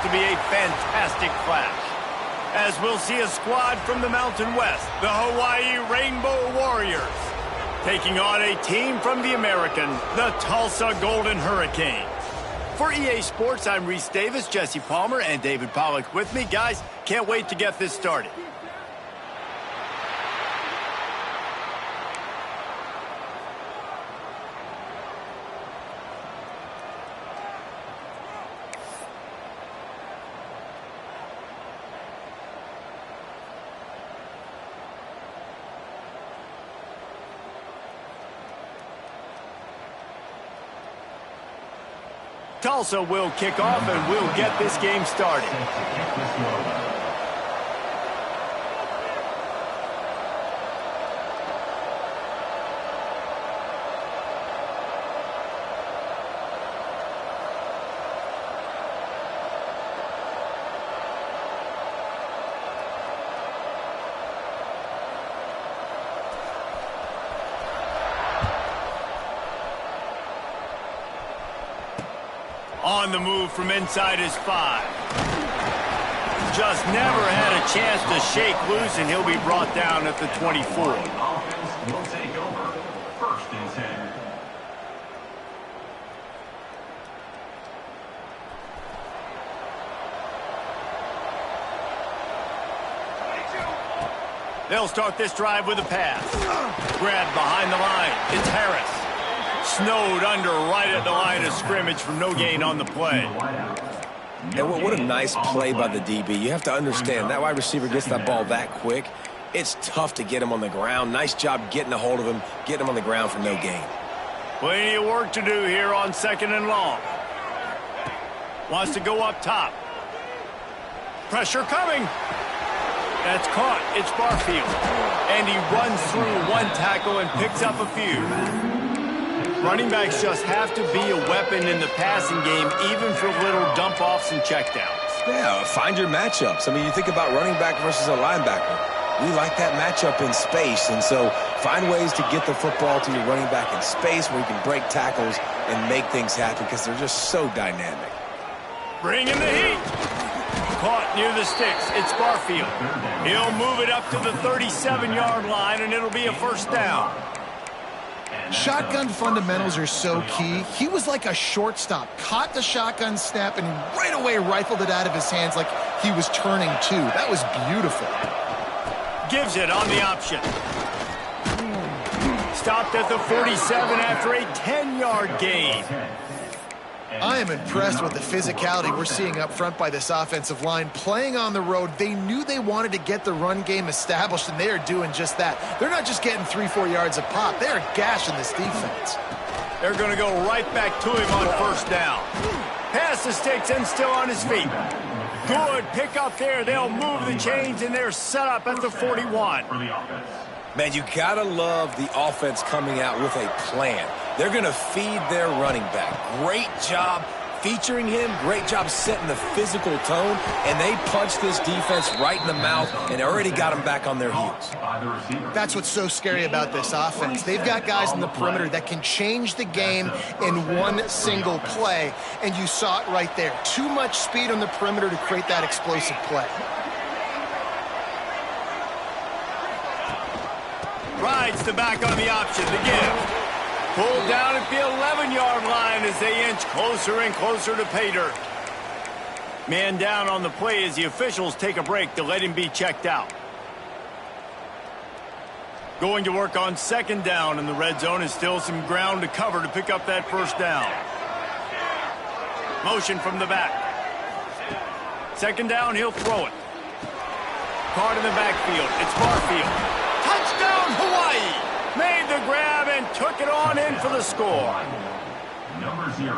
to be a fantastic clash, as we'll see a squad from the Mountain West, the Hawaii Rainbow Warriors, taking on a team from the American, the Tulsa Golden Hurricanes. For EA Sports, I'm Reese Davis, Jesse Palmer, and David Pollack with me. Guys, can't wait to get this started. Tulsa will kick off, and we'll get this game started. On the move from inside his 5. Just never had a chance to shake loose, and he'll be brought down at the 24. Offense will take over. 1st and 10. They'll start this drive with a pass. Grabbed behind the line. It's Harris. Snowed under right at the line of scrimmage from no gain on the play. And what a nice play by the DB. You have to understand, that wide receiver gets that ball that quick. It's tough to get him on the ground. Nice job getting a hold of him, getting him on the ground for no gain. Plenty of work to do here on 2nd and long. Wants to go up top. Pressure coming. That's caught. It's Barfield. And he runs through one tackle and picks up a few. Running backs just have to be a weapon in the passing game, even for little dump-offs and checkdowns. Yeah, find your matchups. I mean, you think about running back versus a linebacker. We like that matchup in space, and so find ways to get the football to your running back in space where you can break tackles and make things happen because they're just so dynamic. Bring in the heat. Caught near the sticks. It's Barfield. He'll move it up to the 37-yard line, and it'll be a 1st down. Shotgun fundamentals are so key. He was like a shortstop, caught the shotgun snap, and right away rifled it out of his hands like he was turning two. That was beautiful. Gives it on the option. Stopped at the 47 after a 10-yard gain. I am impressed with the physicality we're seeing up front by this offensive line. Playing on the road, they knew they wanted to get the run game established, and they are doing just that. They're not just getting 3-4 yards a pop. They are gashing this defense. They're going to go right back to him on 1st down. Pass the sticks and still on his feet. Good pick up there. They'll move the chains, and they're set up at the 41. Man, you gotta love the offense coming out with a plan. They're gonna feed their running back. Great job featuring him. Great job setting the physical tone. And they punched this defense right in the mouth and already got them back on their heels. That's what's so scary about this offense. They've got guys in the perimeter that can change the game in one single play. And you saw it right there. Too much speed on the perimeter to create that explosive play. Rides the back on the option to give. Pulled down at the 11-yard line as they inch closer and closer to pay dirt. Man down on the play as the officials take a break to let him be checked out. Going to work on 2nd down in the red zone, and still some ground to cover to pick up that 1st down. Motion from the back. 2nd down, he'll throw it. Caught in the backfield. It's Barfield. Touchdown, Hawaii! Made the grab and took it on in for the score.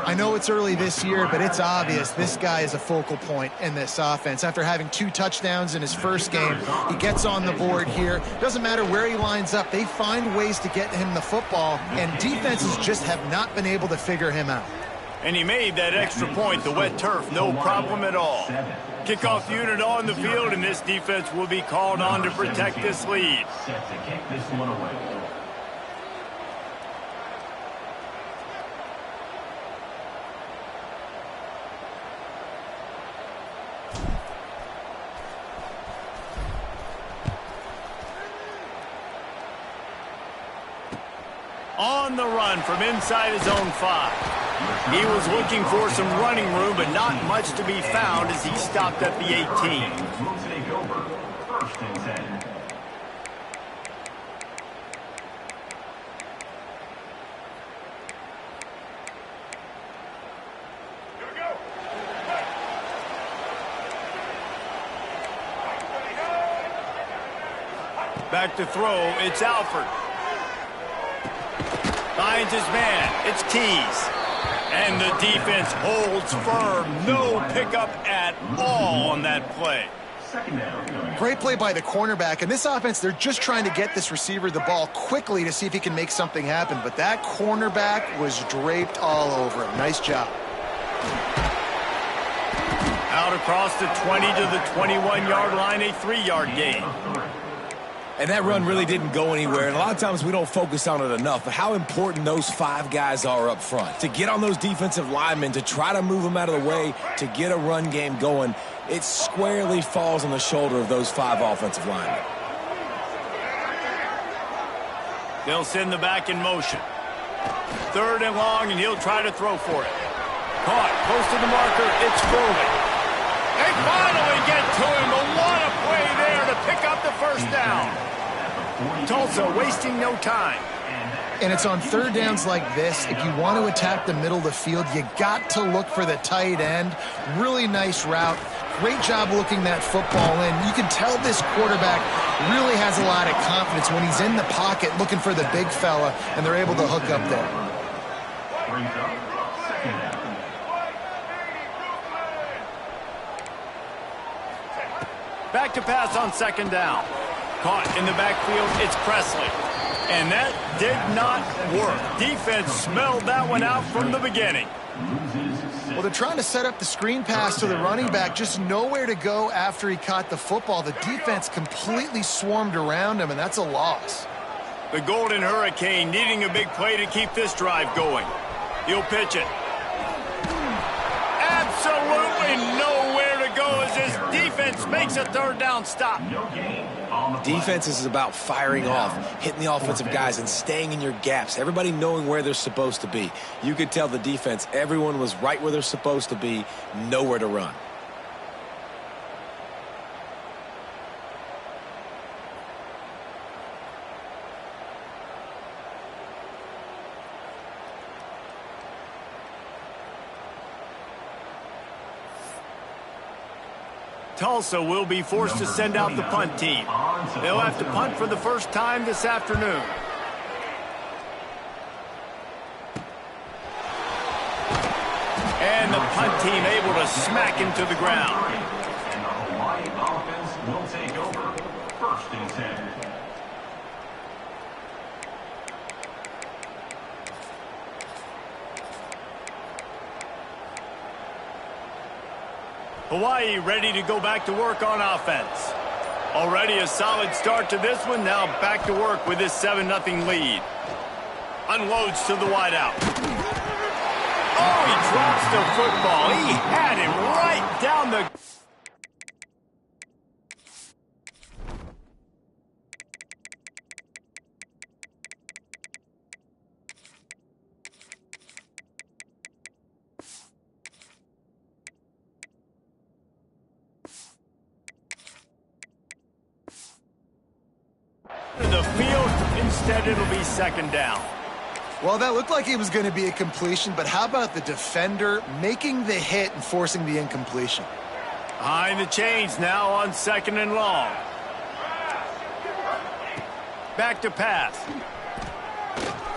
I know it's early this year, but it's obvious this guy is a focal point in this offense. After having 2 touchdowns in his first game, he gets on the board here. Doesn't matter where he lines up, they find ways to get him the football, and defenses just have not been able to figure him out. And he made that extra point, the wet turf, no problem at all. Kickoff unit on the field, and this defense will be called on to protect this lead. Set to kick this one away. On the run from inside his own 5. He was looking for some running room, but not much to be found as he stopped at the 18. Will take over. First and 10. Back to throw, it's Alford. Finds his man, it's Keys. And the defense holds firm. No pickup at all on that play. Second down. Great play by the cornerback. And this offense, they're just trying to get this receiver the ball quickly to see if he can make something happen. But that cornerback was draped all over him. Nice job. Out across the 20 to the 21-yard line, a 3-yard gain. And that run really didn't go anywhere, and a lot of times we don't focus on it enough, but how important those 5 guys are up front. To get on those defensive linemen, to try to move them out of the way, to get a run game going, it squarely falls on the shoulder of those 5 offensive linemen. They'll send the back in motion. 3rd and long, and he'll try to throw for it. Caught, close to the marker, it's Foley. They finally get to him, but what a play there to pick up the first down. Tulsa wasting no time. And it's on 3rd downs like this. If you want to attack the middle of the field, you got to look for the tight end. Really nice route. Great job looking that football in. You can tell this quarterback really has a lot of confidence when he's in the pocket looking for the big fella, and they're able to hook up there. Brings up second down. Back to pass on 2nd down. Caught in the backfield, it's Presley. And that did not work. Defense smelled that one out from the beginning. Well, they're trying to set up the screen pass to the running back, just nowhere to go after he caught the football. The defense completely swarmed around him, and that's a loss. The Golden Hurricane needing a big play to keep this drive going. He'll pitch it. Absolutely nowhere to go as his defense makes a 3rd down stop. No gain on the play. Defense is about firing off, hitting the offensive guys, and staying in your gaps. Everybody knowing where they're supposed to be. You could tell the defense, everyone was right where they're supposed to be, nowhere to run. Tulsa will be forced to send out the punt team. They'll have to punt for the first time this afternoon. And the punt team able to smack him to the ground. And the Hawaii offense will take over. First and 10. Hawaii ready to go back to work on offense. Already a solid start to this one. Now back to work with this 7-0 lead. Unloads to the wideout. Oh, he drops the football. He had him right down the... the field. Instead, it'll be 2nd down. Well, that looked like it was going to be a completion, but how about the defender making the hit and forcing the incompletion? Behind the chains now on 2nd and long. Back to pass.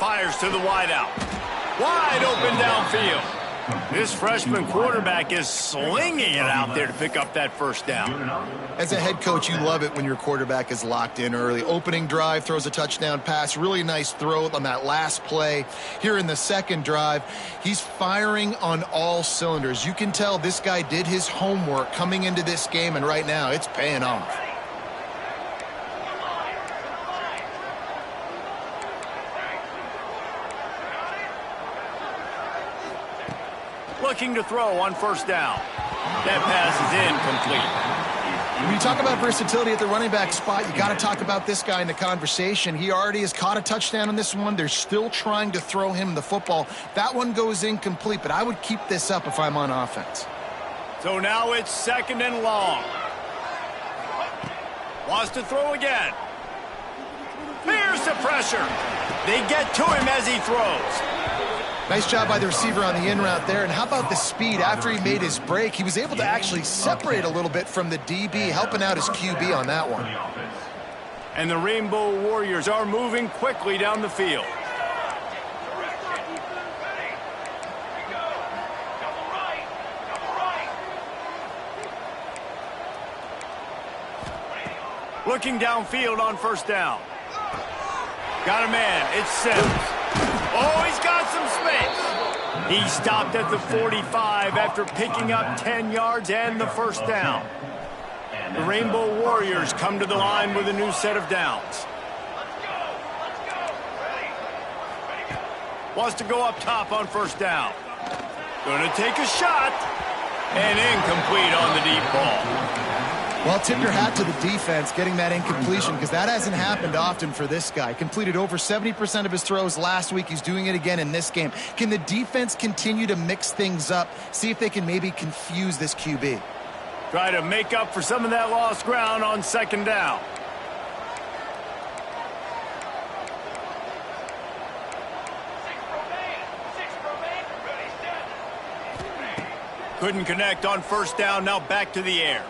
Fires to the wideout. Wide open downfield. This freshman quarterback is slinging it out there to pick up that first down. As a head coach, you love it when your quarterback is locked in early. Opening drive, throws a touchdown pass. Really nice throw on that last play. Here in the 2nd drive, he's firing on all cylinders. You can tell this guy did his homework coming into this game, and right now it's paying off. Looking to throw on 1st down. That pass is incomplete. When you talk about versatility at the running back spot, you got to talk about this guy in the conversation. He already has caught a touchdown on this one. They're still trying to throw him the football. That one goes incomplete, but I would keep this up if I'm on offense. So now it's 2nd and long. Wants to throw again. Fears the pressure. They get to him as he throws. Nice job by the receiver on the in route there. And how about the speed? After he made his break, he was able to actually separate a little bit from the DB, helping out his QB on that one. And the Rainbow Warriors are moving quickly down the field. Looking downfield on 1st down. Got a man. It's Sims. Oh, he's got some space. He stopped at the 45 after picking up 10 yards and the 1st down. The Rainbow Warriors come to the line with a new set of downs. Wants to go up top on 1st down. Gonna take a shot. And incomplete on the deep ball. Well, tip your hat to the defense getting that incompletion because that hasn't happened often for this guy. Completed over 70% of his throws last week. He's doing it again in this game. Can the defense continue to mix things up? See if they can maybe confuse this QB. Try to make up for some of that lost ground on 2nd down. Couldn't connect on 1st down. Now back to the air.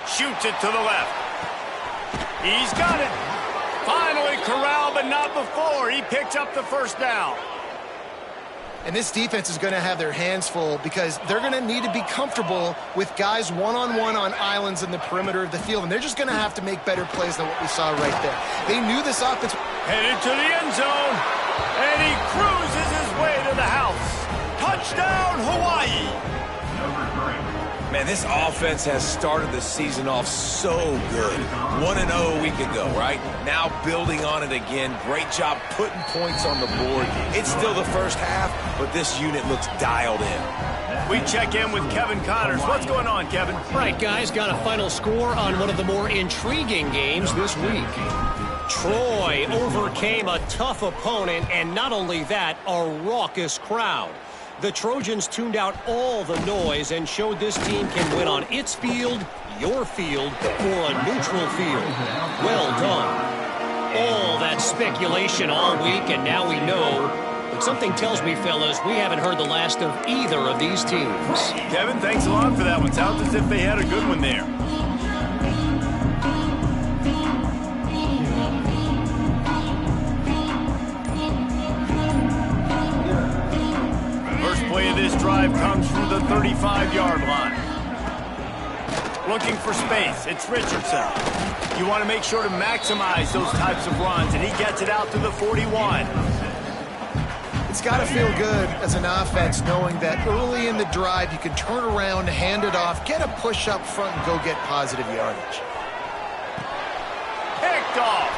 Shoots it to the left. He's got it. Finally corralled, but not before. He picks up the 1st down. And this defense is going to have their hands full because they're going to need to be comfortable with guys one-on-one on islands in the perimeter of the field. And they're just going to have to make better plays than what we saw right there. They knew this offense. Headed to the end zone. And he cruises his way to the house. Touchdown, Hawaii. Man, this offense has started the season off so good. 1-0 a week ago, right? Now building on it again. Great job putting points on the board. It's still the 1st half, but this unit looks dialed in. We check in with Kevin Connors. What's going on, Kevin? Right, guys, got a final score on one of the more intriguing games this week. Troy overcame a tough opponent, and not only that, a raucous crowd. The Trojans tuned out all the noise and showed this team can win on its field, your field, or a neutral field. Well done. All that speculation all week, and now we know. But something tells me, fellas, we haven't heard the last of either of these teams. Kevin, thanks a lot for that one. Sounds as if they had a good one there. Play of this drive comes from the 35-yard line. Looking for space. It's Richardson. You want to make sure to maximize those types of runs, and he gets it out to the 41. It's got to feel good as an offense knowing that early in the drive you can turn around, hand it off, get a push up front, and go get positive yardage. Picked off.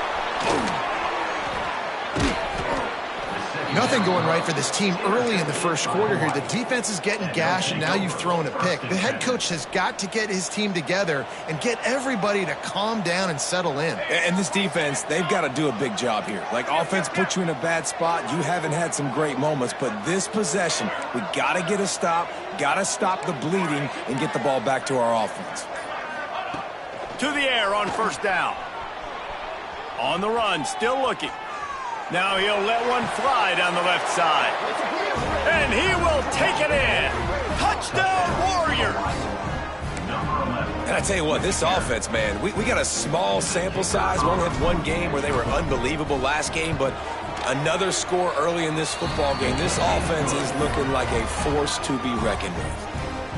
Nothing going right for this team early in the 1st quarter here. The defense is getting gashed, and now you've thrown a pick. The head coach has got to get his team together and get everybody to calm down and settle in. And this defense, they've got to do a big job here. Like, offense puts you in a bad spot. You haven't had some great moments, but this possession, we got to get a stop, got to stop the bleeding, and get the ball back to our offense. To the air on 1st down. On the run, still looking. Now he'll let one fly down the left side. And he will take it in. Touchdown, Warriors. And I tell you what, this offense, man, we got a small sample size. We only had one game where they were unbelievable last game, but another score early in this football game. This offense is looking like a force to be reckoned with.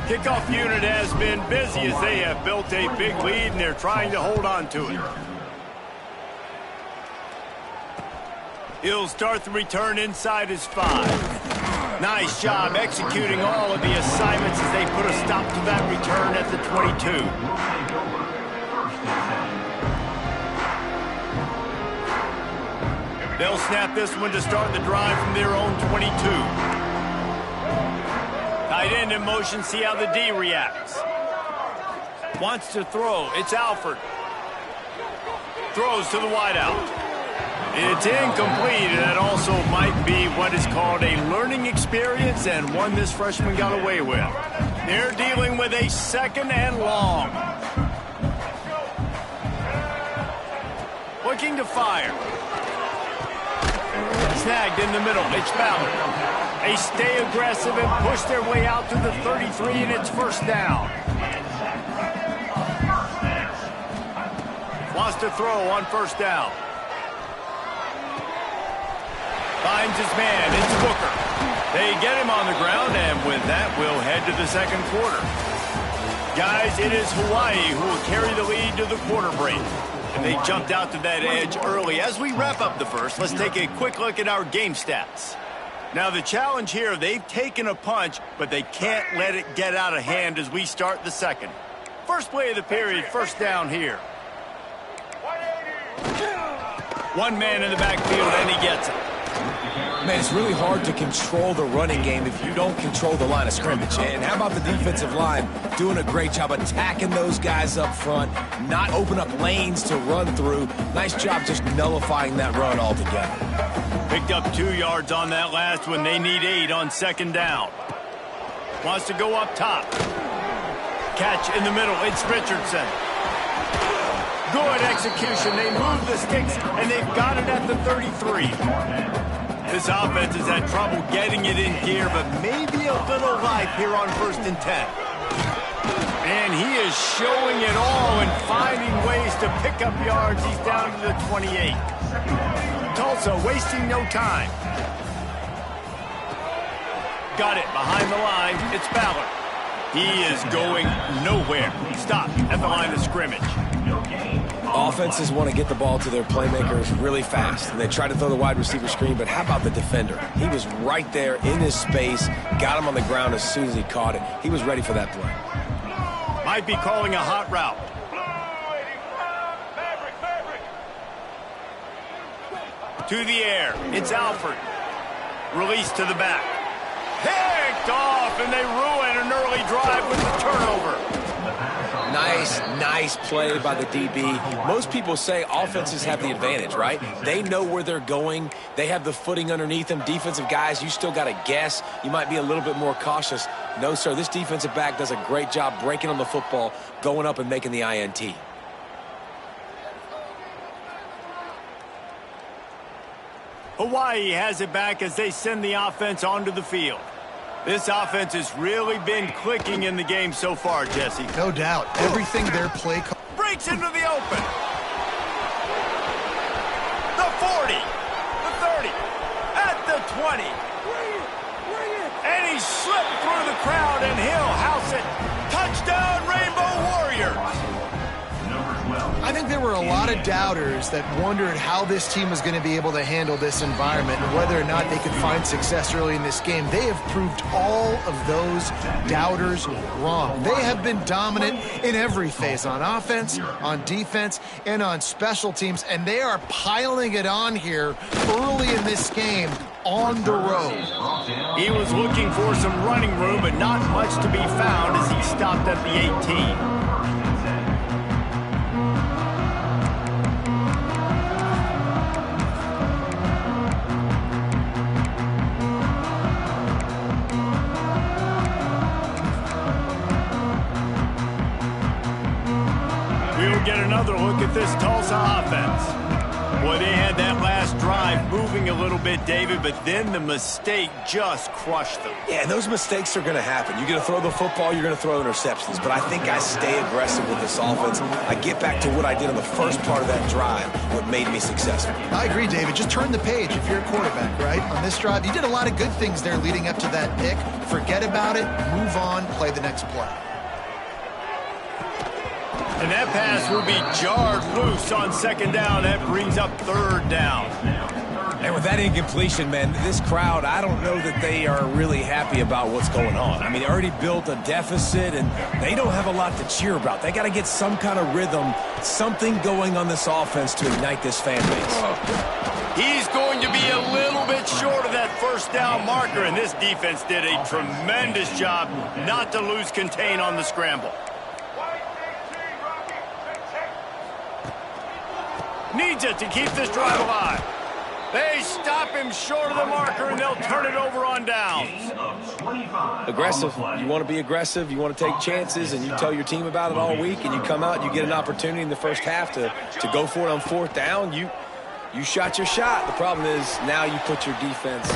Kickoff unit has been busy as they have built a big lead, and they're trying to hold on to it. He'll start the return inside his 5. Nice job executing all of the assignments as they put a stop to that return at the 22. They'll snap this one to start the drive from their own 22. Tight end in motion, see how the D reacts. Wants to throw. It's Alford. Throws to the wideout. It's incomplete, and that also might be what is called a learning experience and one this freshman got away with. They're dealing with a 2nd and long. Looking to fire. Snagged in the middle. It's Ballard. They stay aggressive and push their way out to the 33, and it's first down. Wants to throw on first down. Finds his man. It's Booker. They get him on the ground, and with that, we'll head to the second quarter. Guys, it is Hawaii who will carry the lead to the quarter break. And they jumped out to that edge early. As we wrap up the first, let's take a quick look at our game stats. Now, the challenge here, they've taken a punch, but they can't let it get out of hand as we start the second. First play of the period, first down here. One man in the backfield, and he gets it. Man, it's really hard to control the running game if you don't control the line of scrimmage. And how about the defensive line doing a great job attacking those guys up front, not open up lanes to run through. Nice job just nullifying that run altogether. Picked up 2 yards on that last one. They need 8 on second down. Wants to go up top. Catch in the middle. It's Richardson. Good execution. They move the sticks, and they've got it at the 33. This offense has had trouble getting it in gear, but maybe a little life here on 1st and 10. And he is showing it all and finding ways to pick up yards. He's down to the 28. Tulsa wasting no time. Got it behind the line. It's Ballard. He is going nowhere. Stop at the line of scrimmage. Offenses want to get the ball to their playmakers really fast, and they try to throw the wide receiver screen, but how about the defender? He was right there in his space, got him on the ground as soon as he caught it. He was ready for that play. Might be calling a hot route. To the air. It's Alford. Release to the back. Picked off, and they ruin an early drive with the turnover. Nice play by the DB. Most people say offenses have the advantage, right? They know where they're going. They have the footing underneath them. Defensive guys, you still got to guess. You might be a little bit more cautious. No, sir, this defensive back does a great job breaking on the football, going up and making the INT. Hawaii has it back as they send the offense onto the field. This offense has really been clicking in the game so far, Jesse. No doubt. Everything their play... Breaks into the open. The 40. The 30. At the 20. And he slipped through the crowd, and he'll house it. Touchdown, Rainbow Warriors. I think there were a lot of doubters that wondered how this team was going to be able to handle this environment and whether or not they could find success early in this game. They have proved all of those doubters wrong. They have been dominant in every phase, on offense, on defense, and on special teams, and they are piling it on here early in this game on the road. He was looking for some running room, but not much to be found as he stopped at the 18. Get another look at this Tulsa offense. Boy, they had that last drive moving a little bit, David, but then the mistake just crushed them. Yeah, and those mistakes are going to happen. You're going to throw the football, you're going to throw interceptions, but I think I stay aggressive with this offense. I get back to what I did on the first part of that drive, what made me successful. I agree, David. Just turn the page if you're a quarterback, right? On this drive, you did a lot of good things there leading up to that pick. Forget about it, move on, play the next play. And that pass will be jarred loose on second down. That brings up third down. And with that incompletion, man, this crowd, I don't know that they are really happy about what's going on. I mean, they already built a deficit, and they don't have a lot to cheer about. They got to get some kind of rhythm, something going on this offense to ignite this fan base. He's going to be a little bit short of that first down marker, and this defense did a tremendous job not to lose contain on the scramble. Needs it to keep this drive alive. They stop him short of the marker, and they'll turn it over on downs. Aggressive. You want to be aggressive. You want to take chances, and you tell your team about it all week, and you come out and you get an opportunity in the first half to go for it on fourth down. You shot your shot. The problem is now you put your defense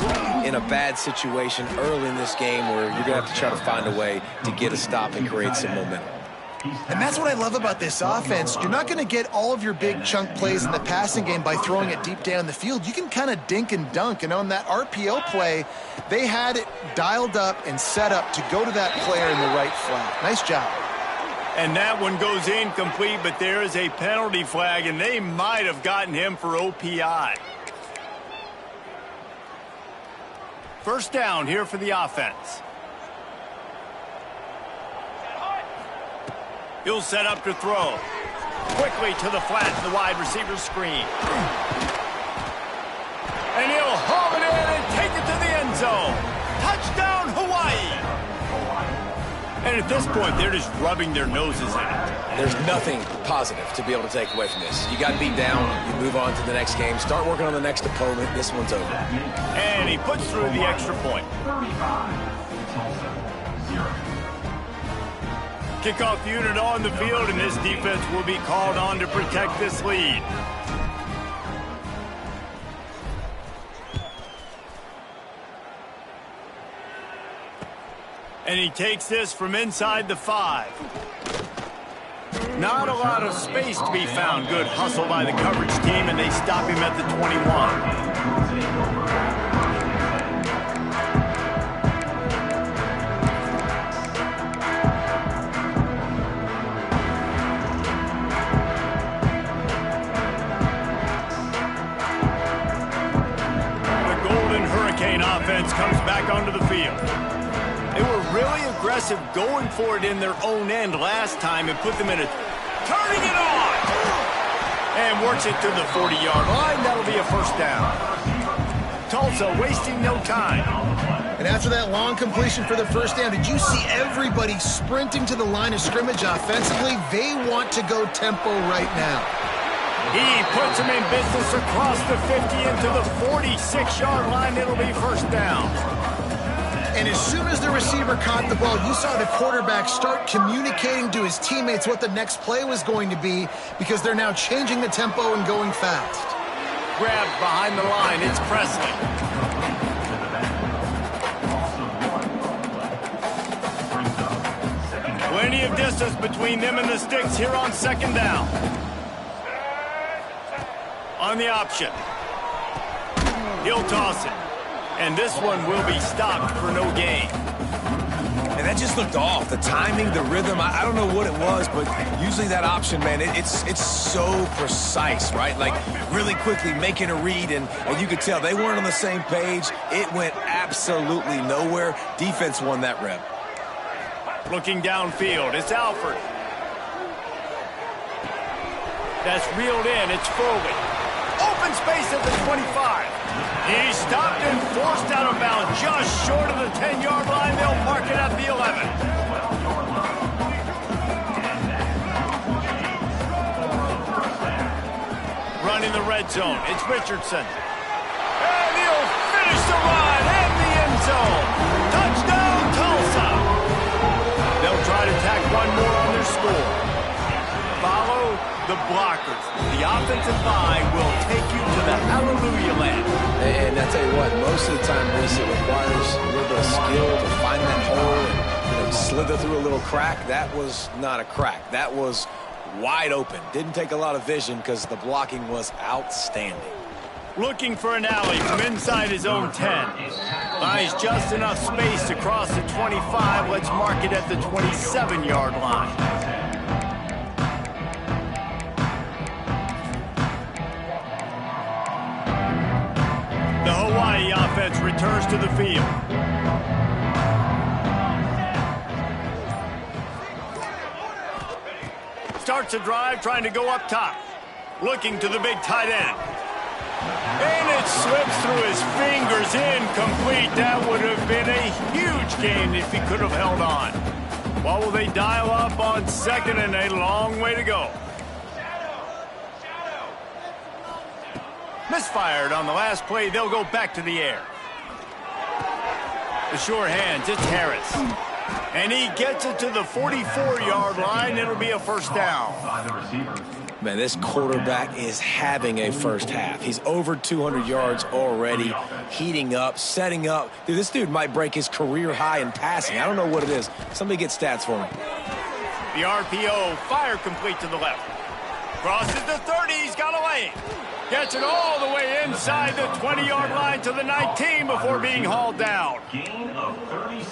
in a bad situation early in this game where you're going to have to try to find a way to get a stop and create some momentum. And that's what I love about this offense. You're not going to get all of your big chunk plays in the passing game by throwing it deep down the field. You can kind of dink and dunk. And on that RPO play, they had it dialed up and set up to go to that player in the right flat. Nice job. And that one goes incomplete, but there is a penalty flag, and they might have gotten him for OPI. First down here for the offense. He'll set up to throw. Quickly to the flat, the wide receiver screen. And he'll haul it in and take it to the end zone. Touchdown, Hawaii! And at this point, they're just rubbing their noses in it. There's nothing positive to be able to take away from this. You got beat down, you move on to the next game, start working on the next opponent. This one's over. And he puts through the extra point. 35, Tulsa, 0. Kickoff unit on the field, and this defense will be called on to protect this lead. And he takes this from inside the 5. Not a lot of space to be found. Good hustle by the coverage team, and they stop him at the 21. Offense comes back onto the field. They were really aggressive going for it in their own end last time and put them in a... Turning it on! And works it to the 40-yard line. That'll be a first down. Tulsa wasting no time. And after that long completion for the first down, did you see everybody sprinting to the line of scrimmage offensively? They want to go tempo right now. He puts him in business across the 50 into the 46-yard line. It'll be first down. And as soon as the receiver caught the ball, you saw the quarterback start communicating to his teammates what the next play was going to be because they're now changing the tempo and going fast. Grabbed behind the line. It's Presley. Plenty of distance between them and the sticks here on second down. On the option. He'll toss it. And this one will be stopped for no gain. And that just looked off. The timing, the rhythm, I don't know what it was, but usually that option, man, it's so precise, right? Like really quickly making a read, and you could tell they weren't on the same page. It went absolutely nowhere. Defense won that rep. Looking downfield, it's Alford. That's reeled in, it's Foley. Open space at the 25. He's stopped and forced out of bounds just short of the 10-yard line. They'll mark it at the 11. Running the red zone. It's Richardson. And he'll finish the run in the end zone. Touchdown, Tulsa. They'll try to tack one more on their score. Follow the blockers. The offensive line will take you to the hallelujah land. And I tell you what, most of the time, Bruce, it requires a little bit of skill to find that hole and slither through a little crack. That was not a crack. That was wide open. Didn't take a lot of vision because the blocking was outstanding. Looking for an alley from inside his own 10. Buys just enough space to cross the 25. Let's mark it at the 27-yard line. The Hawaii offense returns to the field. Starts a drive trying to go up top. Looking to the big tight end. And it slips through his fingers, incomplete. That would have been a huge gain if he could have held on. What will they dial up on second and a long way to go? Misfired on the last play. They'll go back to the air. The sure hands, it's Harris. And he gets it to the 44-yard line. It'll be a first down. Man, this quarterback is having a first half. He's over 200 yards already, heating up, setting up. Dude, this dude might break his career high in passing. I don't know what it is. Somebody get stats for him. The RPO, fire complete to the left. Crosses the 30, he's got a lane. Gets it all the way inside the 20-yard line to the 19 before being hauled down.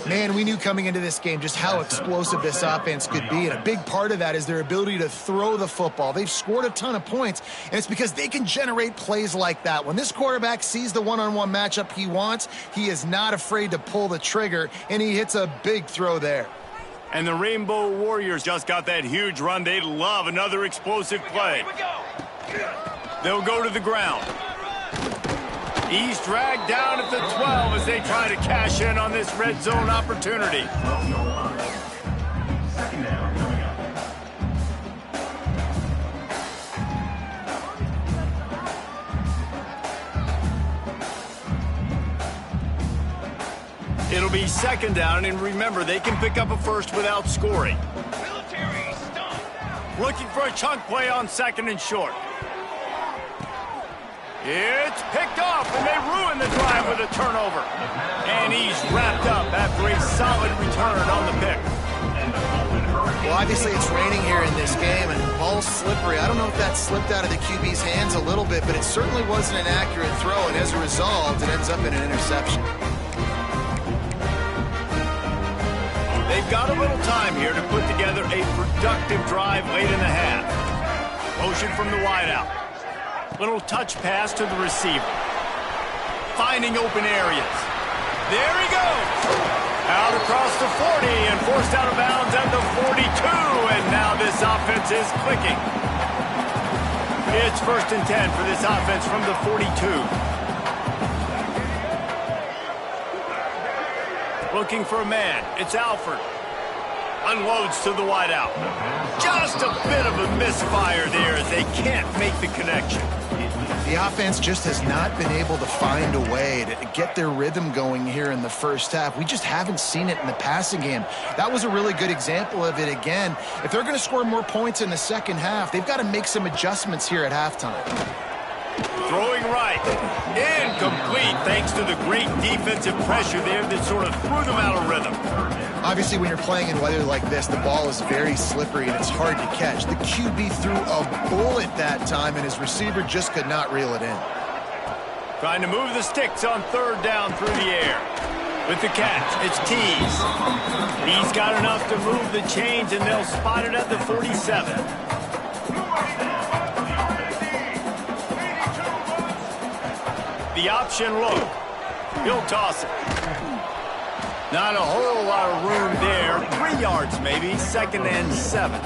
Man, we knew coming into this game just how explosive this offense could be, and a big part of that is their ability to throw the football. They've scored a ton of points, and it's because they can generate plays like that. When this quarterback sees the one-on-one matchup he wants, he is not afraid to pull the trigger, and he hits a big throw there. And the Rainbow Warriors just got that huge run. They love another explosive play. They'll go to the ground. He's dragged down at the 12 as they try to cash in on this red zone opportunity. Second down coming up. It'll be second down, and remember, they can pick up a first without scoring. Looking for a chunk play on second and short. It's picked off, and they ruin the drive with a turnover. And he's wrapped up after a solid return on the pick. Well, obviously it's raining here in this game, and the ball's slippery. I don't know if that slipped out of the QB's hands a little bit, but it certainly wasn't an accurate throw, and as a result, it ends up in an interception. They've got a little time here to put together a productive drive late in the half. Motion from the wideout. Little touch pass to the receiver. Finding open areas. There he goes. Out across the 40 and forced out of bounds at the 42. And now this offense is clicking. It's 1st and 10 for this offense from the 42. Looking for a man. It's Alford. Unloads to the wideout. Just a bit of a misfire there as they can't make the connection. The offense just has not been able to find a way to get their rhythm going here in the first half. We just haven't seen it in the passing game. That was a really good example of it again. If they're going to score more points in the second half, they've got to make some adjustments here at halftime. Throwing right. Incomplete thanks to the great defensive pressure there that sort of threw them out of rhythm. Obviously, when you're playing in weather like this, the ball is very slippery and it's hard to catch. The QB threw a bullet that time, and his receiver just could not reel it in. Trying to move the sticks on 3rd down through the air. With the catch, it's Tees. He's got enough to move the chains, and they'll spot it at the 47. The option look. He'll toss it. Not a whole lot of room there. 3 yards maybe. 2nd and 7.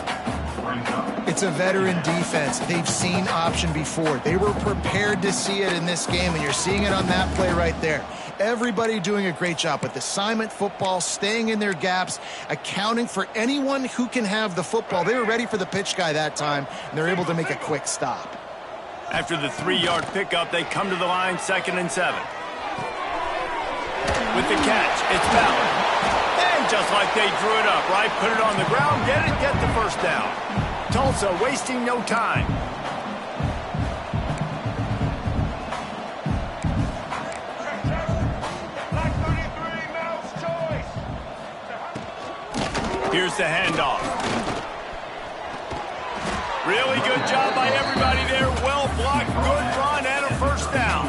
It's a veteran defense. They've seen option before. They were prepared to see it in this game, and you're seeing it on that play right there. Everybody doing a great job with assignment football, staying in their gaps, accounting for anyone who can have the football. They were ready for the pitch guy that time, and they're able to make a quick stop. After the 3-yard pickup, they come to the line, 2nd and 7. With the catch, it's Ballard. And just like they drew it up, right? Put it on the ground, get the first down. Tulsa wasting no time. Here's the handoff. Really good job by everybody there. Well blocked, good run, and a first down.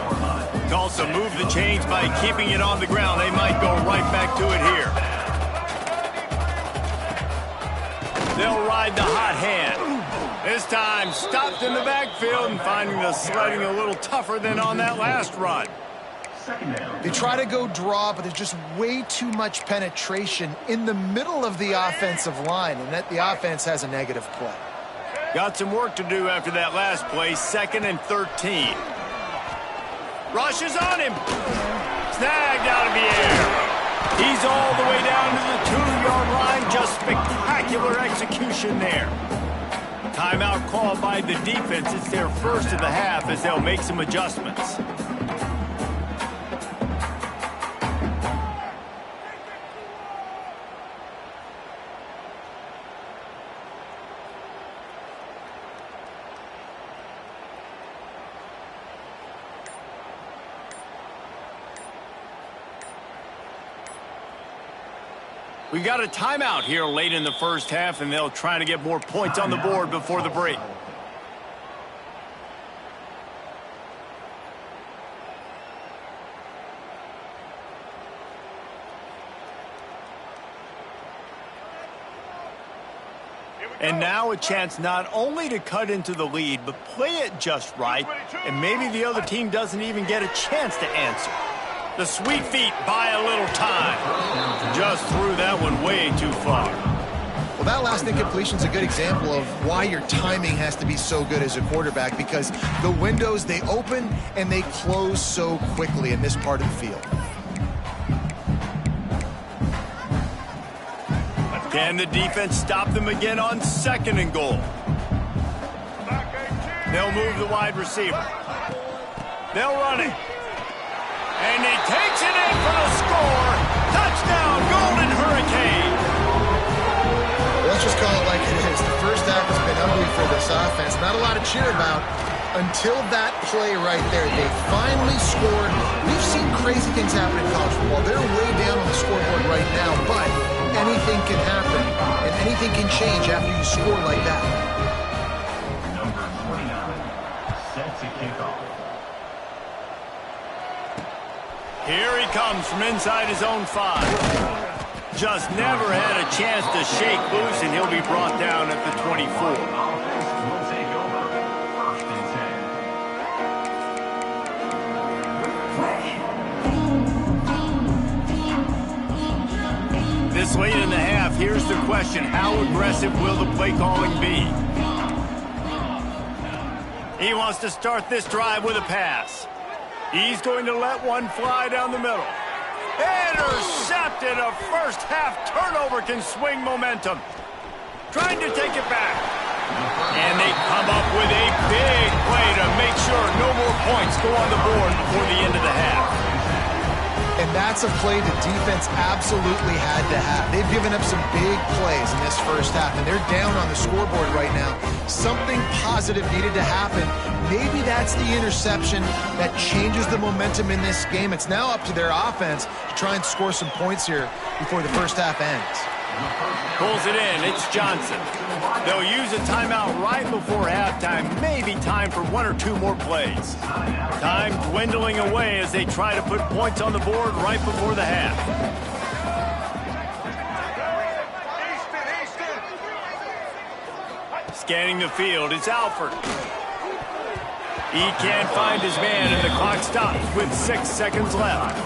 Tulsa moved the chains by keeping it on the ground. They might go right back to it here. They'll ride the hot hand. This time stopped in the backfield and finding the sledding a little tougher than on that last run. They try to go draw, but there's just way too much penetration in the middle of the offensive line, and that the offense has a negative play. Got some work to do after that last play, 2nd and 13. Rushes on him. Snagged out of the air. He's all the way down to the 2-yard line. Just spectacular execution there. Timeout called by the defense. It's their first of the half as they'll make some adjustments. We got a timeout here late in the first half, and they'll try to get more points on the board before the break. And now a chance not only to cut into the lead, but play it just right, and maybe the other team doesn't even get a chance to answer. The sweet feet buy a little time. Just threw that one way too far. Well, that last incompletion is a good example of why your timing has to be so good as a quarterback, because the windows, they open and they close so quickly in this part of the field. Can the defense stop them again on 2nd and goal? They'll move the wide receiver. They'll run it. And he takes it in for the score. Touchdown, Golden Hurricane. Let's just call it like it is. The first half has been ugly for this offense. Not a lot to cheer about until that play right there. They finally scored. We've seen crazy things happen in college football. They're way down on the scoreboard right now, but anything can happen, and anything can change after you score like that. Number 29, set to kick off. Here he comes from inside his own 5. Just never had a chance to shake loose, and he'll be brought down at the 24. Offense will take over. 1st and 10. This late in the half, here's the question. How aggressive will the play calling be? He wants to start this drive with a pass. He's going to let one fly down the middle. Intercepted. A first half turnover can swing momentum. Trying to take it back. And they come up with a big play to make sure no more points go on the board before the end of the half. And that's a play the defense absolutely had to have. They've given up some big plays in this first half, and they're down on the scoreboard right now. Something positive needed to happen. Maybe that's the interception that changes the momentum in this game. It's now up to their offense to try and score some points here before the first half ends. Pulls it in. It's Johnson. They'll use a timeout right before halftime. Maybe time for 1 or 2 more plays. Time dwindling away as they try to put points on the board right before the half. Scanning the field, it's Alford. He can't find his man, and the clock stops with 6 seconds left.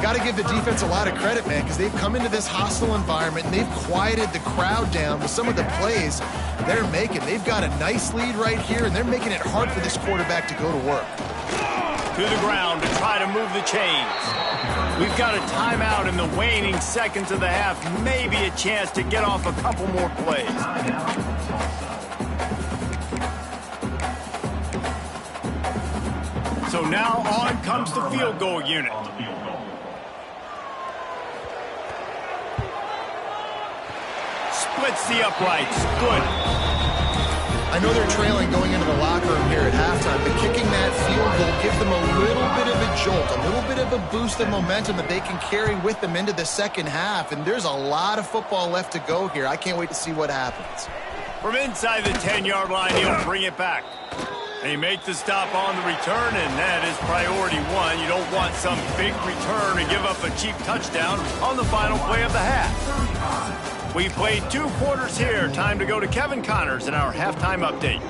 Got to give the defense a lot of credit, man, because they've come into this hostile environment and they've quieted the crowd down with some of the plays they're making. They've got a nice lead right here, and they're making it hard for this quarterback to go to work. To the ground to try to move the chains. We've got a timeout in the waning seconds of the half. Maybe a chance to get off a couple more plays. So now on comes the field goal unit. Splits the uprights. Good. I know they're trailing going into the locker room here at halftime, but kicking that field goal gives them a little bit of a jolt, a little bit of a boost of momentum that they can carry with them into the second half. And there's a lot of football left to go here. I can't wait to see what happens. From inside the 10-yard line, he'll bring it back. They make the stop on the return, and that is priority 1. You don't want some big return to give up a cheap touchdown on the final play of the half. We played 2 quarters here. Time to go to Kevin Connors in our halftime update.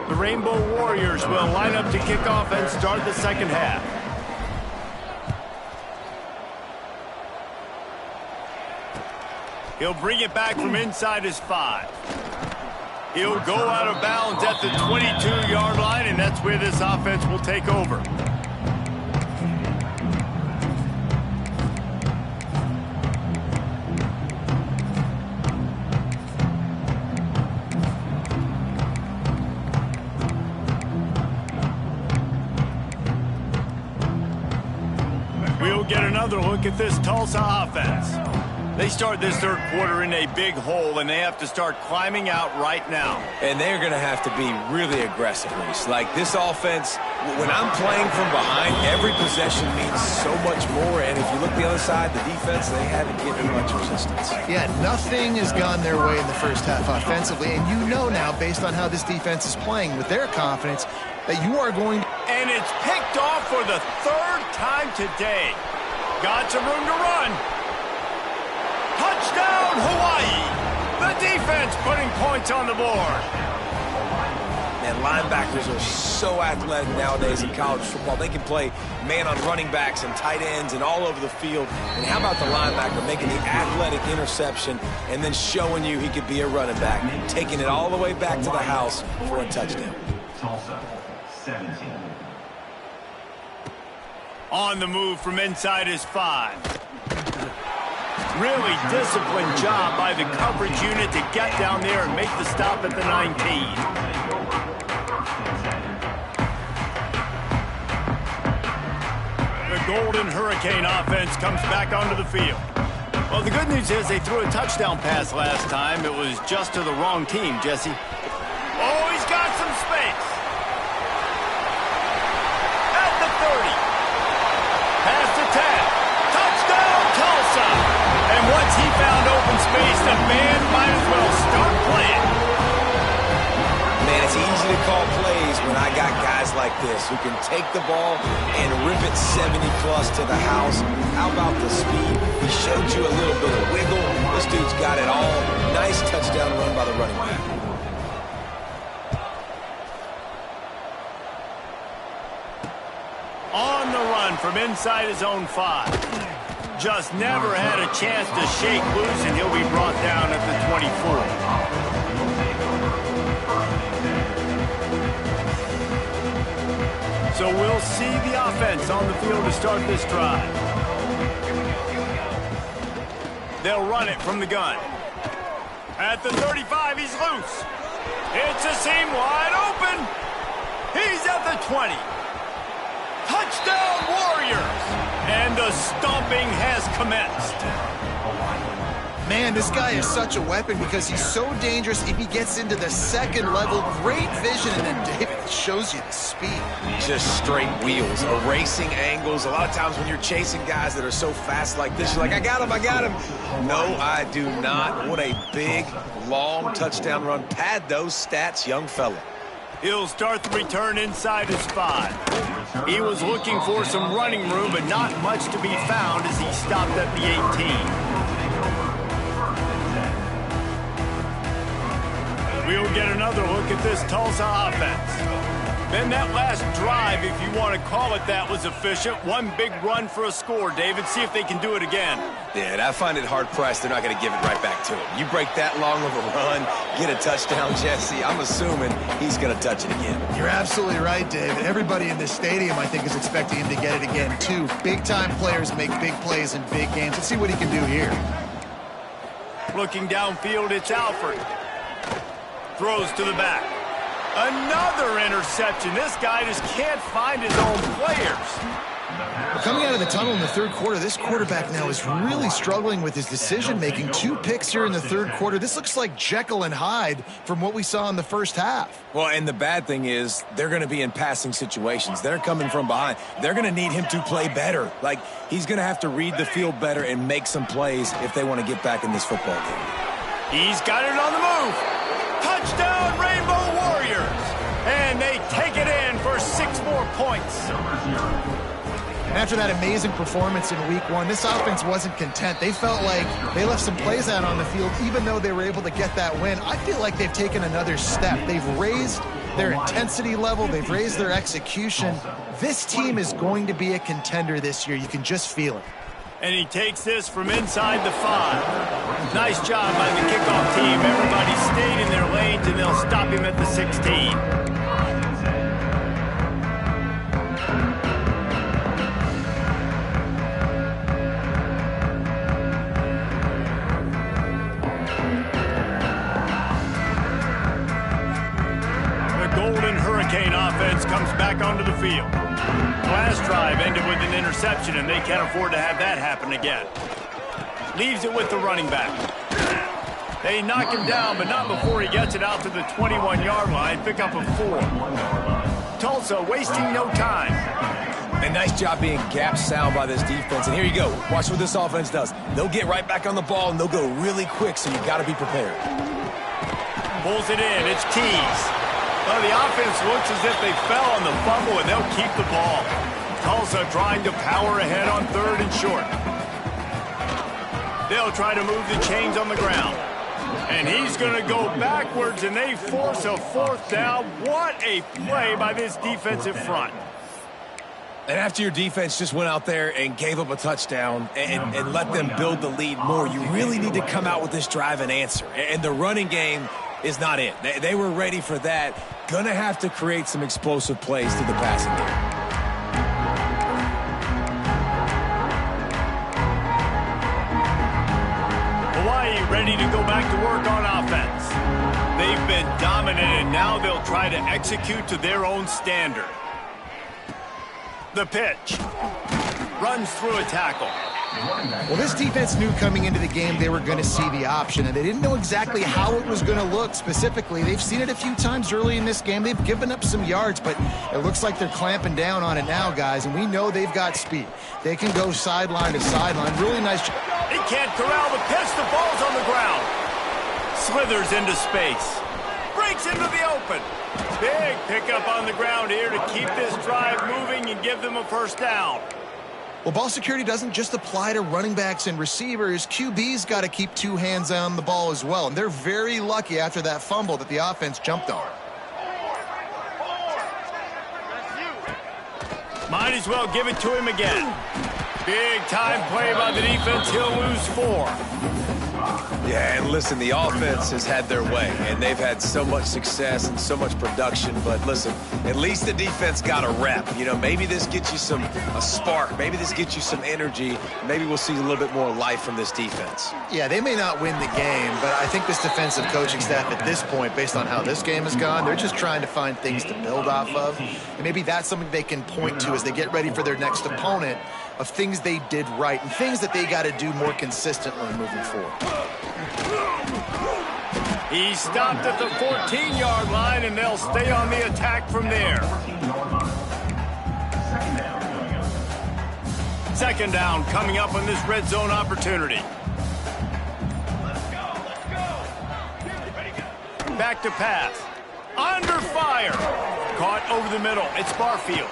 The Rainbow Warriors will line up to kick off and start the second half. He'll bring it back from inside his 5. He'll go out of bounds at the 22-yard line, and that's where this offense will take over. get another look at this Tulsa offense. They start this third quarter in a big hole, and they have to start climbing out right now. And they're going to have to be really aggressive, Reese. Like, this offense, when I'm playing from behind, every possession means so much more. And if you look the other side, the defense, they haven't given much resistance. Yeah, nothing has gone their way in the first half offensively. And you know now, based on how this defense is playing with their confidence, that you are going to... And it's picked off for the third time today. Got some room to run. Touchdown, Hawaii! The defense putting points on the board. Man, linebackers are so athletic nowadays in college football. They can play man on running backs and tight ends and all over the field. And how about the linebacker making the athletic interception and then showing you he could be a running back, taking it all the way back to the house for a touchdown. Tulsa, 17. On the move from inside his 5. Really disciplined job by the coverage unit to get down there and make the stop at the 19. The Golden Hurricane offense comes back onto the field. Well, the good news is they threw a touchdown pass last time. It was just to the wrong team, Jesse. Oh, he's got some space. At the 30. Pass to 10. Touchdown, Tulsa. And once he found open space, the band might as well start playing. Man, it's easy to call plays when I got guys like this who can take the ball and rip it 70-plus to the house. How about the speed? He showed you a little bit of wiggle. This dude's got it all. Nice touchdown run by the running back. On the run from inside his own 5. Just never had a chance to shake loose, and he'll be brought down at the 24. So we'll see the offense on the field to start this drive. They'll run it from the gun. At the 35, he's loose. It's a seam wide open. He's at the 20. Touchdown, Warriors! And the stomping has commenced. Man, this guy is such a weapon because he's so dangerous if he gets into the second level. Great vision, and then David shows you the speed. Just straight wheels, erasing angles. A lot of times when you're chasing guys that are so fast like this, you're like, I got him, I got him. No, I do not. What a big, long touchdown run. Pad those stats, young fella. He'll start the return inside his 5. He was looking for some running room, but not much to be found as he stopped at the 18. We'll get another look at this Tulsa offense. Then that last drive, if you want to call it that, was efficient. One big run for a score, David. See if they can do it again. Yeah, and I find it hard-pressed they're not going to give it right back to him. You break that long of a run, get a touchdown, Jesse, I'm assuming he's going to touch it again. You're absolutely right, David. Everybody in this stadium, I think, is expecting him to get it again, too. Big-time players make big plays in big games. Let's see what he can do here. Looking downfield, it's Alford. Throws to the back. Another interception. This guy just can't find his own players. Coming out of the tunnel in the third quarter, this quarterback now is really struggling with his decision-making. 2 picks here in the third quarter. This looks like Jekyll and Hyde from what we saw in the first half. Well, and the bad thing is they're going to be in passing situations. They're coming from behind. They're going to need him to play better. Like, he's going to have to read the field better and make some plays if they want to get back in this football game. He's got it on the move. Touchdown, Rainbow Warriors. And they take it in for 6 more points. After that amazing performance in week 1, this offense wasn't content. They felt like they left some plays out on the field, even though they were able to get that win. I feel like they've taken another step. They've raised their intensity level. They've raised their execution. This team is going to be a contender this year. You can just feel it. And he takes this from inside the 5. Nice job by the kickoff team. Everybody stayed in their lanes, and they'll stop him at the 16. Hurricane offense comes back onto the field. Last drive ended with an interception, and they can't afford to have that happen again. Leaves it with the running back. They knock him down, but not before he gets it out to the 21-yard line. Pick up a 4. Tulsa wasting no time. And nice job being gap sound by this defense. And here you go. Watch what this offense does. They'll get right back on the ball, and they'll go really quick, so you got to be prepared. Pulls it in. It's Keys. Well, the offense looks as if they fell on the fumble, and they'll keep the ball. Tulsa trying to power ahead on 3rd and short. They'll try to move the chains on the ground. And he's going to go backwards, and they force a 4th down. What a play by this defensive front. And after your defense just went out there and gave up a touchdown and let them build the lead more, you really need to come out with this drive and answer. And the running game is not it. They were ready for that. Going to have to create some explosive plays through the passing game. Ready to go back to work on offense. They've been dominant, and now they'll try to execute to their own standard. The pitch. Runs through a tackle. Well, this defense knew coming into the game they were going to see the option, and they didn't know exactly how it was going to look specifically. They've seen it a few times early in this game. They've given up some yards, but it looks like they're clamping down on it now, guys, and we know they've got speed. They can go sideline to sideline. Really nice job. They can't corral the pitch. The ball's on the ground. Slithers into space. Breaks into the open. Big pickup on the ground here to keep this drive moving and give them a 1st down. Well, ball security doesn't just apply to running backs and receivers. QB's got to keep 2 hands on the ball as well. And they're very lucky after that fumble that the offense jumped on. Might as well give it to him again. Big time play by the defense. He'll lose 4. Yeah, and listen, the offense has had their way, and they've had so much success and so much production. But listen, at least the defense got a rep. You know, maybe this gets you a spark. Maybe this gets you some energy. Maybe we'll see a little bit more life from this defense. Yeah, they may not win the game, but I think this defensive coaching staff at this point, based on how this game has gone, they're just trying to find things to build off of. And maybe that's something they can point to as they get ready for their next opponent, of things they did right and things that they got to do more consistently moving forward. He stopped at the 14-yard line, and they'll stay on the attack from there. 2nd down coming up on this red zone opportunity. Back to pass. Under fire. Caught over the middle. It's Barfield.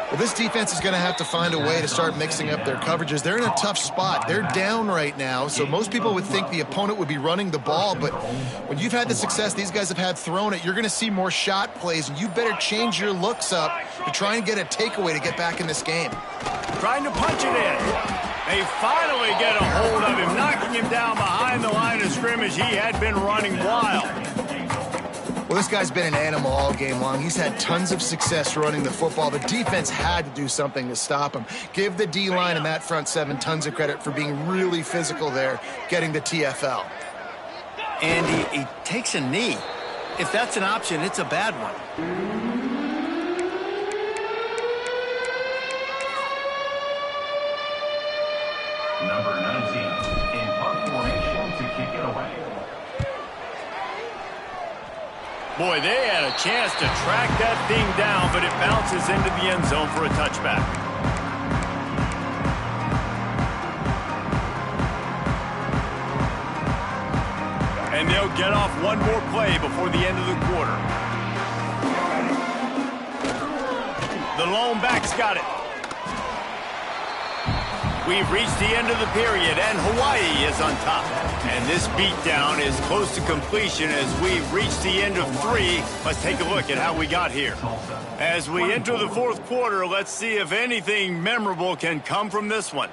Well, this defense is going to have to find a way to start mixing up their coverages. They're in a tough spot. They're down right now, so most people would think the opponent would be running the ball, but when you've had the success these guys have had throwing it, you're going to see more shot plays, and you better change your looks up to try and get a takeaway to get back in this game. Trying to punch it in. They finally get a hold of him, knocking him down behind the line of scrimmage. He had been running wild. Well, this guy's been an animal all game long. He's had tons of success running the football. The defense had to do something to stop him. Give the D-line and that front 7 tons of credit for being really physical there, getting the TFL. And he takes a knee. If that's an option, it's a bad one. Number 19 in punt formation to kick it away. Boy, they had a chance to track that thing down, but it bounces into the end zone for a touchback. And they'll get off one more play before the end of the quarter. The lone back's got it. We've reached the end of the period, and Hawaii is on top. And this beatdown is close to completion as we've reached the end of 3. Let's take a look at how we got here. As we enter the 4th quarter, let's see if anything memorable can come from this one.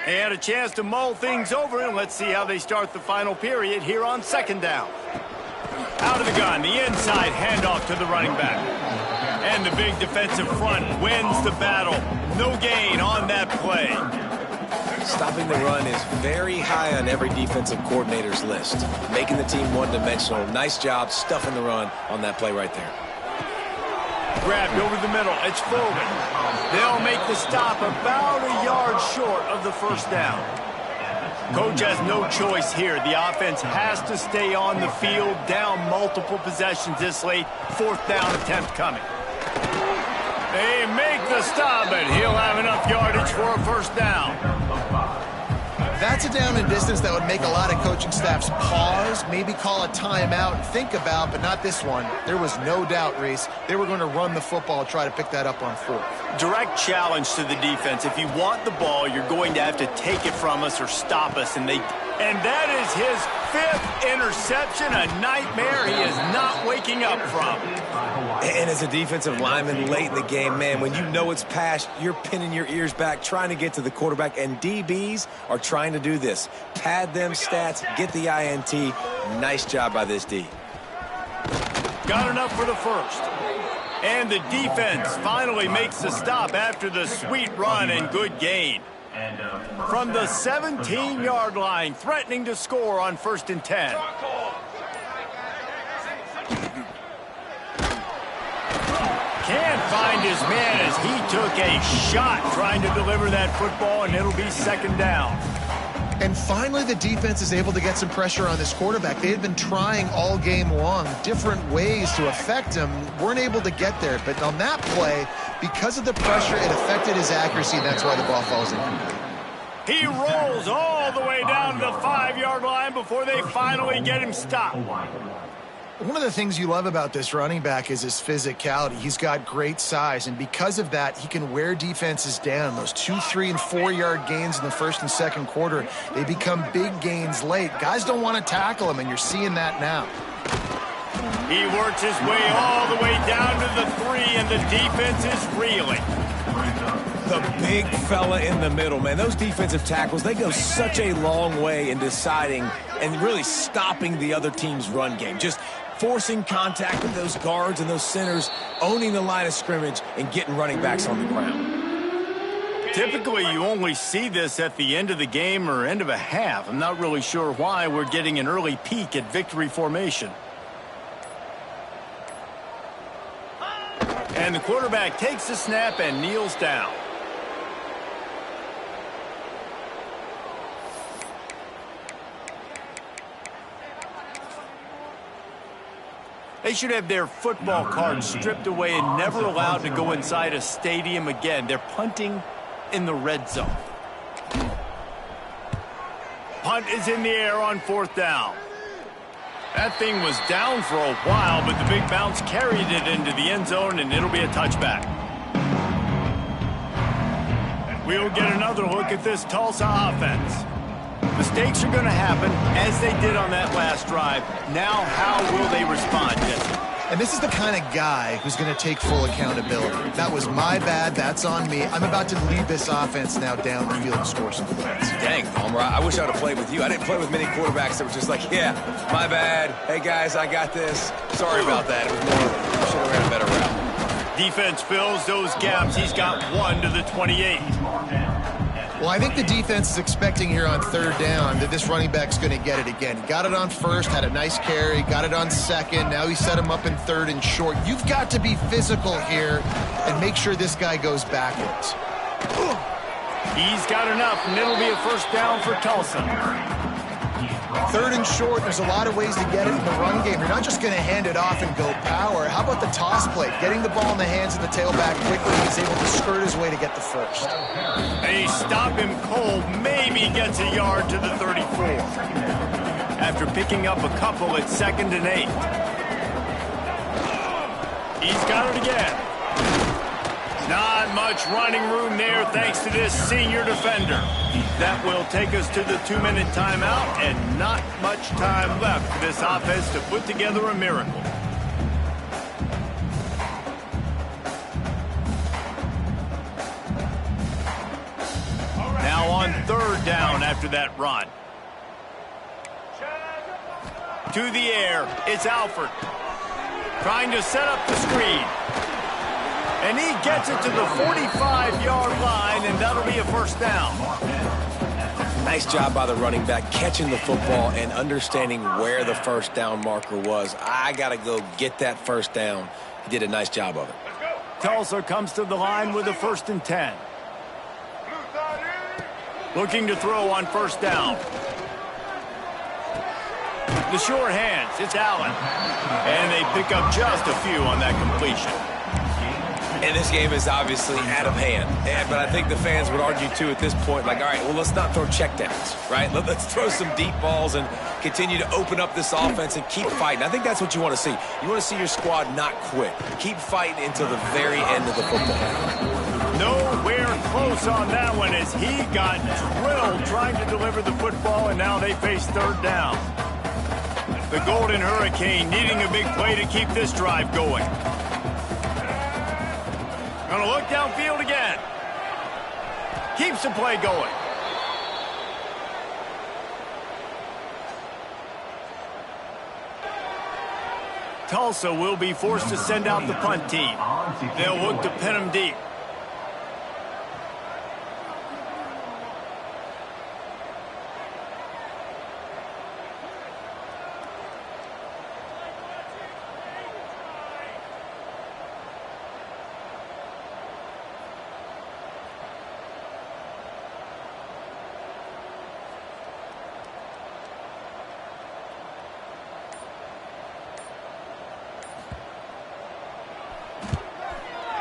They had a chance to mull things over, and let's see how they start the final period here on 2nd down. Out of the gun, the inside handoff to the running back. And the big defensive front wins the battle. No gain on that play. Stopping the run is very high on every defensive coordinator's list. Making the team one-dimensional. Nice job stuffing the run on that play right there. Grabbed over the middle. It's Foreman. They'll make the stop about a yard short of the first down. Coach has no choice here. The offense has to stay on the field, down multiple possessions this late. Fourth down attempt coming. They make the stop, and he'll have enough yardage for a first down. That's a down and distance that would make a lot of coaching staffs pause, maybe call a timeout and think about, but not this one. There was no doubt, Reese, they were going to run the football, try to pick that up on fourth. Direct challenge to the defense. If you want the ball, you're going to have to take it from us or stop us, and that is his fifth interception, a nightmare he is not waking up from. And as a defensive lineman late in the game, man, when you know it's past, you're pinning your ears back, trying to get to the quarterback, and DBs are trying to do this. Pad them stats, get the INT. Nice job by this D. Got enough for the first. And the defense finally makes the stop after the sweet run and good gain. From the 17-yard line, threatening to score on 1st and 10. Can't find his man as he took a shot trying to deliver that football, and it'll be 2nd down. And finally, the defense is able to get some pressure on this quarterback. They had been trying all game long, different ways to affect him, weren't able to get there. But on that play, because of the pressure, it affected his accuracy, and that's why the ball falls incomplete. He rolls all the way down to the 5-yard line before they finally get him stopped. One of the things you love about this running back is his physicality. He's got great size, and because of that, he can wear defenses down. Those 2-, 3-, and 4-yard gains in the first and second quarter, they become big gains late. Guys don't want to tackle him, and you're seeing that now. He works his way all the way down to the 3, and the defense is reeling. The big fella in the middle, man. Those defensive tackles, they go such a long way in deciding and really stopping the other team's run game. Just forcing contact with those guards and those centers, owning the line of scrimmage, and getting running backs on the ground. Typically, you only see this at the end of the game or end of a half. I'm not really sure why we're getting an early peek at victory formation. And the quarterback takes the snap and kneels down. They should have their football cards stripped away and never allowed to go inside a stadium again. They're punting in the red zone. Punt is in the air on 4th down. That thing was down for a while, but the big bounce carried it into the end zone, and it'll be a touchback. And we'll get another look at this Tulsa offense. Mistakes are going to happen, as they did on that last drive. Now, how will they respond, Jesse? And this is the kind of guy who's going to take full accountability. That was my bad. That's on me. I'm about to lead this offense now down the field and score some points. Dang, Palmer, I wish I would have played with you. I didn't play with many quarterbacks that were just like, yeah, my bad. Hey, guys, I got this. Sorry about that. It was more, should have ran a better route. Defense fills those gaps. He's got 1 to the 28. Well, I think the defense is expecting here on 3rd down that this running back's going to get it again. He got it on 1st, had a nice carry, got it on 2nd. Now he set him up in 3rd and short. You've got to be physical here and make sure this guy goes backwards. He's got enough, and it'll be a first down for Tulsa. 3rd and short, there's a lot of ways to get it in the run game. You're not just going to hand it off and go power. How about the toss play? Getting the ball in the hands of the tailback quickly. He's able to skirt his way to get the first. They stop him cold, maybe gets a yard to the 34. After picking up a couple at 2nd and 8. He's got it again. Not much running room there thanks to this senior defender. That will take us to the 2-minute timeout, and not much time left for this offense to put together a miracle. Now on 3rd down after that run. To the air, it's Alford. Trying to set up the screen. And he gets it to the 45-yard line, and that'll be a first down. Nice job by the running back, catching the football and understanding where the first down marker was. I got to go get that first down. He did a nice job of it. Tulsa comes to the line with a 1st and 10. Looking to throw on first down. The sure hands, it's Allen. And they pick up just a few on that completion. And this game is obviously out of hand. But I think the fans would argue, too, at this point, like, all right, well, let's not throw checkdowns, right? Let's throw some deep balls and continue to open up this offense and keep fighting. I think that's what you want to see. You want to see your squad not quit. Keep fighting until the very end of the football. Nowhere close on that one as he got drilled trying to deliver the football, and now they face 3rd down. The Golden Hurricane needing a big play to keep this drive going. Gonna look downfield again. Keeps the play going. Tulsa will be forced to send out the punt team. They'll look to pin them deep.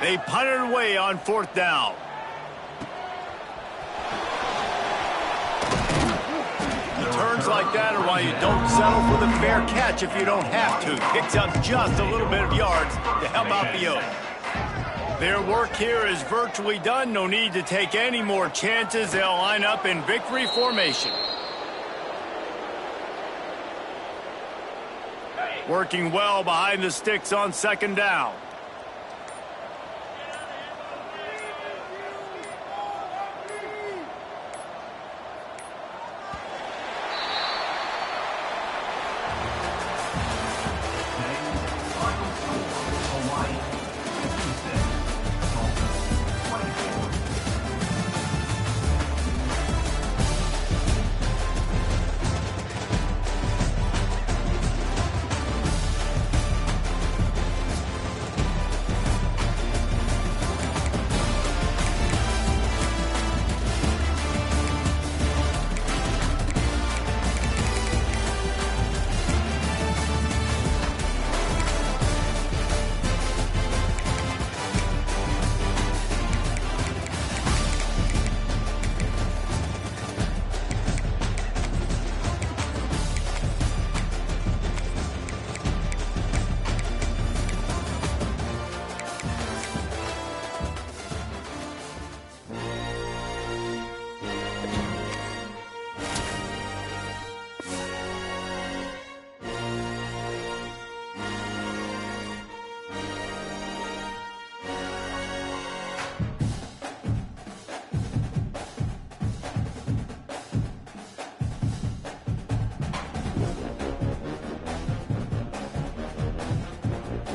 They punted away on 4th down. Turns like that are why you don't settle for the fair catch if you don't have to. Picks up just a little bit of yards to help out the Oaks. Their work here is virtually done. No need to take any more chances. They'll line up in victory formation. Working well behind the sticks on 2nd down.